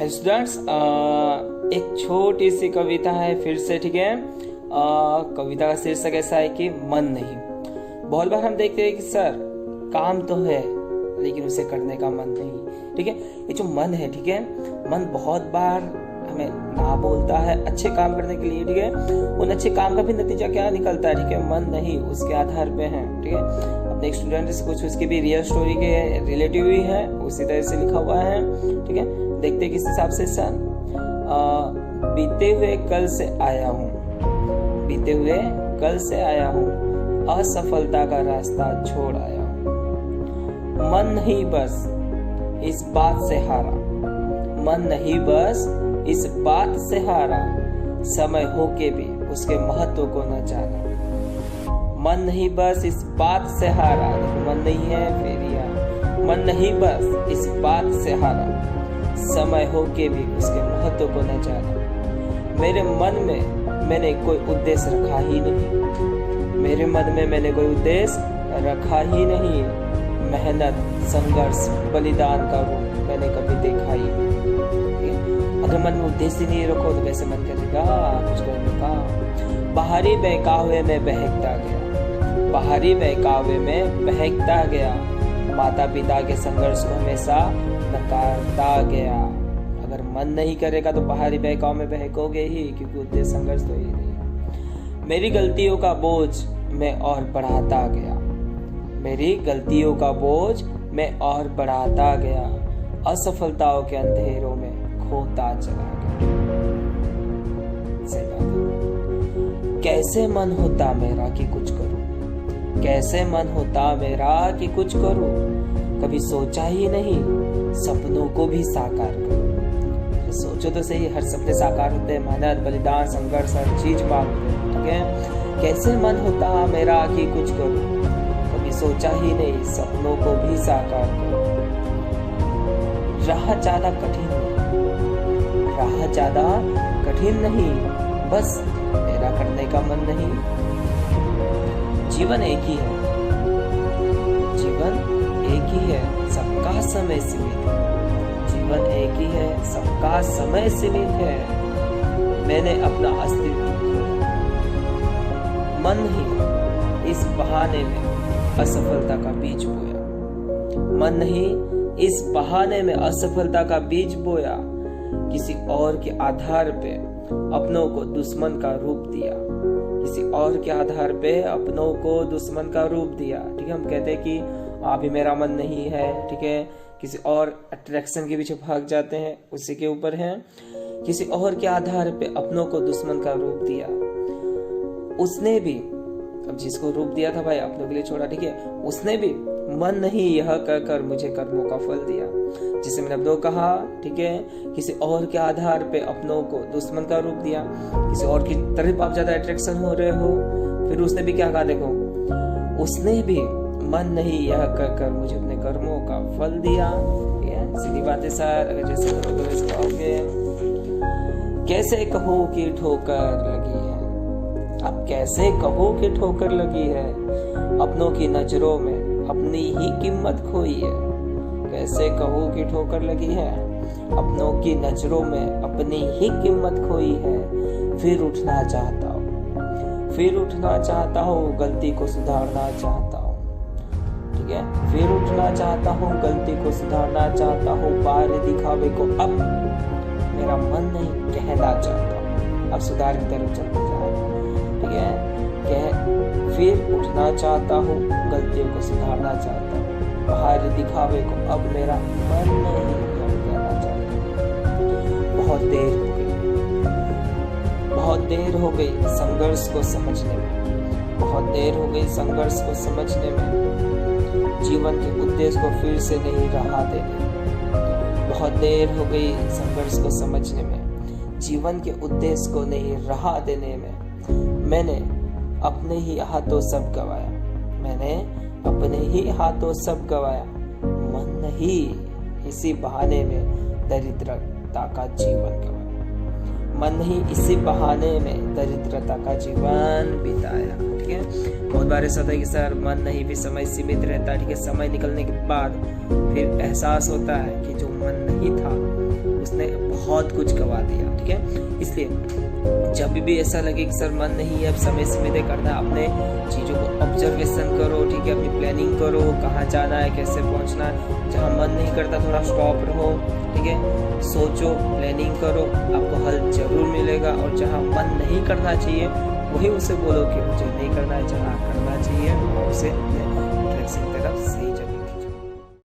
Students, एक छोटी सी कविता है फिर से, ठीक है। कविता का शीर्षक ऐसा है कि मन नहीं। बहुत बार हम देखते हैं कि सर काम तो है लेकिन उसे करने का मन नहीं, ठीक है। ये जो मन है, ठीक है, मन बहुत बार हमें ना बोलता है अच्छे काम करने के लिए, ठीक है। उन अच्छे काम का भी नतीजा क्या निकलता है, ठीक है, मन नहीं उसके आधार पे है, ठीक है। अपने एक स्टूडेंट से कुछ उसकी भी रियल स्टोरी के रिलेटिव ही है, उसी तरह से लिखा हुआ है, ठीक है। देखते किस हिसाब से सर। बीते हुए कल से आया हूँ, बीते हुए कल से आया हूँ, असफलता का रास्ता छोड़ आया हूँ। मन नहीं बस इस बात से हारा, मन नहीं बस इस बात से हारा, समय होके भी उसके महत्व को न जाना। मन नहीं बस इस बात से हारा, मन नहीं है फिर यार, मन नहीं बस इस बात से हारा, समय होके भी उसके महत्व को न जाना। मेरे मन में मैंने कोई उद्देश्य रखा ही नहीं, मेरे मन में मैंने कोई उद्देश्य रखा ही नहीं। मेहनत, संघर्ष, बलिदान का रूप मैंने कभी देखा ही नहीं। अगर मन में उद्देश्य नहीं रखो तो कैसे मन करेगा कुछ करने का। बाहरी बहकावे में बहकता गया, बाहरी बहकावे में बहकता गया, माता पिता के संघर्ष को हमेशा नकारता गया। अगर मन नहीं करेगा तो बाहरी बहकाव में बहकोगे ही, क्योंकि उद्देश्य संघर्ष तो ही नहीं। मेरी गलतियों का बोझ मैं और बढ़ाता गया, मेरी गलतियों का बोझ मैं और बढ़ाता गया, असफलताओं के अंधेरों में खोता चला गया। कैसे मन होता मेरा कि कुछ करूं, कैसे मन होता मेरा कि कुछ करूं, कभी सोचा ही नहीं सपनों को भी साकार करूं। सोचो तो सही, हर सपने साकार होते हैं, मेहनत, बलिदान, संघर्ष, हर चीज मांगते हैं, ठीक है। कैसे मन होता मेरा कि कुछ करूं, कभी सोचा ही नहीं सपनों को भी साकार करूं। राह ज्यादा कठिन नहीं, राह ज्यादा कठिन नहीं, बस मेरा करने का मन नहीं। जीवन एक ही है, जीवन एक ही है, सबका समय सीमित है, जीवन एक ही है, सबका समय सीमित है। मैंने अपना अस्तित्व खोया, मन ही इस बहाने में असफलता का बीज बोया, मन नहीं इस बहाने में असफलता का बीज बोया। किसी और के आधार पे अपनों को दुश्मन का रूप दिया, किसी और के आधार पे अपनों को दुश्मन का रूप दिया, ठीक है। हम कहते हैं कि अभी मेरा मन नहीं है, ठीक है, किसी और अट्रैक्शन के पीछे भाग जाते हैं, उसी के ऊपर है। किसी और के आधार पे अपनों को दुश्मन का रूप दिया, उसने भी, अब जिसको रूप दिया था भाई अपनों के लिए छोड़ा, ठीक है, उसने भी मन नहीं यह कहकर मुझे कर्मों का फल दिया। जिसे मैंने अब कहा, ठीक है, किसी और के आधार पे अपनों को दुश्मन का रूप दिया, किसी और की तरफ आप ज्यादा अट्रैक्शन हो रहे हो, फिर उसने भी क्या कहा, देखो उसने भी मन नहीं यह कहकर मुझे अपने कर्मों का फल दिया। सीधी बात है सर, अगर जैसे करोगे वैसे पाओगे। कैसे कहो कि ठोकर लगी है, अब कैसे कहो कि ठोकर लगी है, अपनों की नजरों में अपनी ही कीमत खोई है। कैसे कहो कि ठोकर लगी है, अपनों की नजरों में अपनी ही कीमत खोई है। फिर उठना चाहता हूँ, फिर उठना चाहता हूँ, गलती को सुधारना चाहता हूँ, ठीक है। फिर उठना चाहता हूँ, गलती को सुधारना चाहता हूँ, बाहर दिखावे को अब मेरा मन नहीं कहना चाहता हूँ, अब सुधार की तरफ चलते जा रहा हूँ, ठीक है। फिर उठना चाहता हूँ, गलतियों को सुधारना चाहता हूँ, बाहर दिखावे को अब मेरा मन नहीं कहना चाहता हूँ। बहुत देर हो गई, बहुत देर हो गई संघर्ष को समझने में, बहुत देर हो गई संघर्ष को समझने में, जीवन के उद्देश्य को फिर से नहीं राह देने। बहुत देर हो गई संघर्ष को समझने में, जीवन के उद्देश्य को नहीं राह देने में। मैंने अपने ही हाथों सब गवाया, मैंने अपने ही हाथों सब गवाया, मन नहीं इसी बहाने में दरिद्रता का जीवन गवाया, मन नहीं इसी बहाने में दरिद्रता का जीवन बिताया, ठीक है। बहुत बार ऐसा होता है कि सर मन नहीं भी समय सीमित रहता है, ठीक है। समय निकलने के बाद फिर एहसास होता है कि जो मन नहीं था उसने बहुत कुछ गवा दिया। ठीक है, इसलिए जब भी ऐसा लगे कि सर मन नहीं है, अब समय सीमित करना, अपने चीज़ों को ऑब्जर्वेशन करो। ठीक है, अपनी प्लानिंग करो, कहाँ जाना है, कैसे पहुँचना है। जहाँ मन नहीं करता थोड़ा स्टॉप रहो। ठीक है, सोचो, प्लानिंग करो, आपको हल जरूर मिलेगा। और जहाँ मन नहीं करना चाहिए वही उसे बोलो कि मुझे नहीं करना है, जहाँ करना चाहिए उसे डायरेक्शन की तरफ सही